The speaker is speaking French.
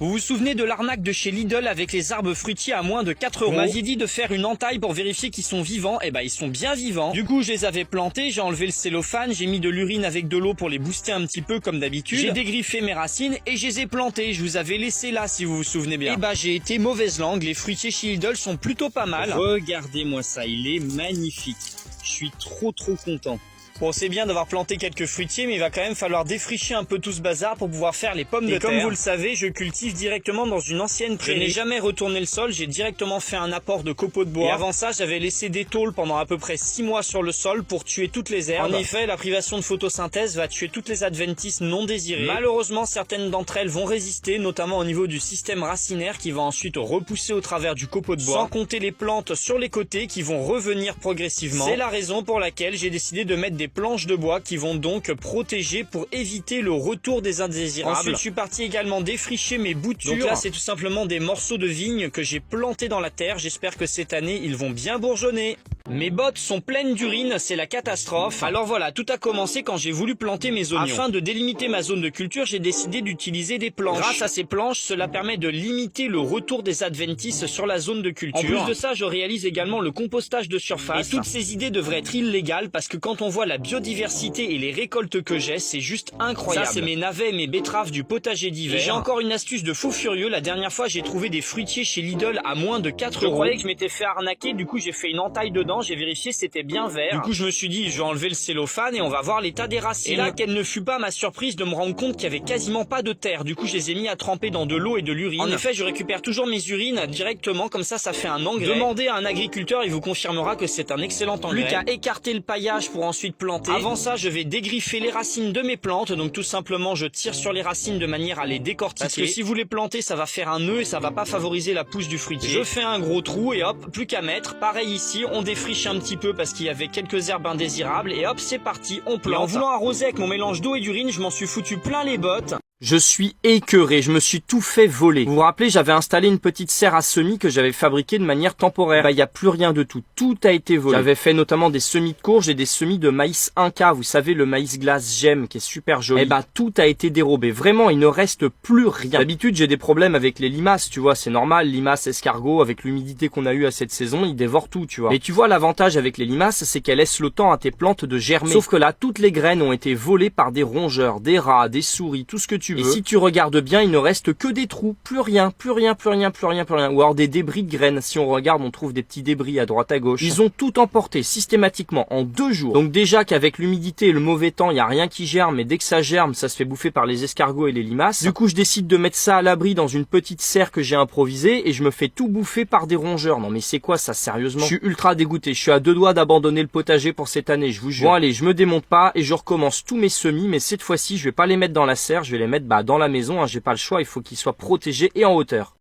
Vous vous souvenez de l'arnaque de chez Lidl avec les arbres fruitiers à moins de 4 €? Vous m'aviez dit de faire une entaille pour vérifier qu'ils sont vivants, et bah ils sont bien vivants. Du coup je les avais plantés, j'ai enlevé le cellophane, j'ai mis de l'urine avec de l'eau pour les booster un petit peu comme d'habitude. J'ai dégriffé mes racines et je les ai plantés, je vous avais laissé là si vous vous souvenez bien. Et bah j'ai été mauvaise langue, les fruitiers chez Lidl sont plutôt pas mal. Regardez-moi ça, il est magnifique. Je suis trop content. Bon, c'est bien d'avoir planté quelques fruitiers, mais il va quand même falloir défricher un peu tout ce bazar pour pouvoir faire les pommes de terre. Comme vous le savez, je cultive directement dans une ancienne prairie. Je n'ai jamais retourné le sol, j'ai directement fait un apport de copeaux de bois. Et avant ça, j'avais laissé des tôles pendant à peu près 6 mois sur le sol pour tuer toutes les herbes. En effet, la privation de photosynthèse va tuer toutes les adventices non désirées. Malheureusement, certaines d'entre elles vont résister, notamment au niveau du système racinaire qui va ensuite repousser au travers du copeau de bois. Sans compter les plantes sur les côtés qui vont revenir progressivement. C'est la raison pour laquelle j'ai décidé de mettre des planches de bois qui vont donc protéger pour éviter le retour des indésirables. Ensuite, je suis parti également défricher mes boutures. Donc là, c'est tout simplement des morceaux de vigne que j'ai plantés dans la terre. J'espère que cette année, ils vont bien bourgeonner. Mes bottes sont pleines d'urine, c'est la catastrophe. Alors voilà, tout a commencé quand j'ai voulu planter mes oignons. Afin de délimiter ma zone de culture, j'ai décidé d'utiliser des planches. Grâce à ces planches, cela permet de limiter le retour des adventices sur la zone de culture. En plus de ça, je réalise également le compostage de surface. Et toutes ces idées devraient être illégales parce que quand on voit la biodiversité et les récoltes que j'ai, c'est juste incroyable. Ça, c'est mes navets et mes betteraves du potager d'hiver. J'ai encore une astuce de fou furieux. La dernière fois, j'ai trouvé des fruitiers chez Lidl à moins de 4 €. Je croyais que je m'étais fait arnaquer, du coup j'ai fait une entaille dedans. J'ai vérifié, c'était bien vert. Du coup, je me suis dit, je vais enlever le cellophane et on va voir l'état des racines. Et là, quelle ne fut pas ma surprise de me rendre compte qu'il y avait quasiment pas de terre. Du coup, je les ai mis à tremper dans de l'eau et de l'urine. En effet, je récupère toujours mes urines directement, comme ça fait un engrais. Demandez à un agriculteur, il vous confirmera que c'est un excellent engrais. Plus qu'à écarter le paillage pour ensuite planter. Avant ça, je vais dégriffer les racines de mes plantes. Donc tout simplement, je tire sur les racines de manière à les décortiquer. Parce que si vous les plantez, ça va faire un nœud et ça va pas favoriser la pousse du fruitier. Je fais un gros trou et hop, plus qu'à mettre. Pareil ici, on défriche un petit peu parce qu'il y avait quelques herbes indésirables et hop, c'est parti, on plante. Et en voulant arroser avec mon mélange d'eau et d'urine, je m'en suis foutu plein les bottes. Je suis écœuré, je me suis tout fait voler. Vous vous rappelez, j'avais installé une petite serre à semis que j'avais fabriquée de manière temporaire. Bah, il n'y a plus rien de tout. Tout a été volé. J'avais fait notamment des semis de courge et des semis de maïs Inca. Vous savez, le maïs glace gemme qui est super joli. Et bah, tout a été dérobé. Vraiment, il ne reste plus rien. D'habitude, j'ai des problèmes avec les limaces, tu vois, c'est normal. Limaces, escargots, avec l'humidité qu'on a eue à cette saison, ils dévorent tout, tu vois. Mais tu vois, l'avantage avec les limaces, c'est qu'elles laissent le temps à tes plantes de germer. Sauf que là, toutes les graines ont été volées par des rongeurs, des rats, des souris, tout ce que tu veux. Et si tu regardes bien, il ne reste que des trous, plus rien. Ou alors des débris de graines. Si on regarde, on trouve des petits débris à droite à gauche. Ils ont tout emporté systématiquement en 2 jours. Donc déjà qu'avec l'humidité et le mauvais temps, il n'y a rien qui germe. Et dès que ça germe, ça se fait bouffer par les escargots et les limaces. Du coup, je décide de mettre ça à l'abri dans une petite serre que j'ai improvisée et je me fais tout bouffer par des rongeurs. Non mais c'est quoi ça, sérieusement? Je suis ultra dégoûté. Je suis à 2 doigts d'abandonner le potager pour cette année, je vous jure. Bon allez, je me démonte pas et je recommence tous mes semis. Mais cette fois-ci, je vais pas les mettre dans la serre, je vais les mettre dans la maison, hein, j'ai pas le choix, il faut qu'ils soient protégés et en hauteur.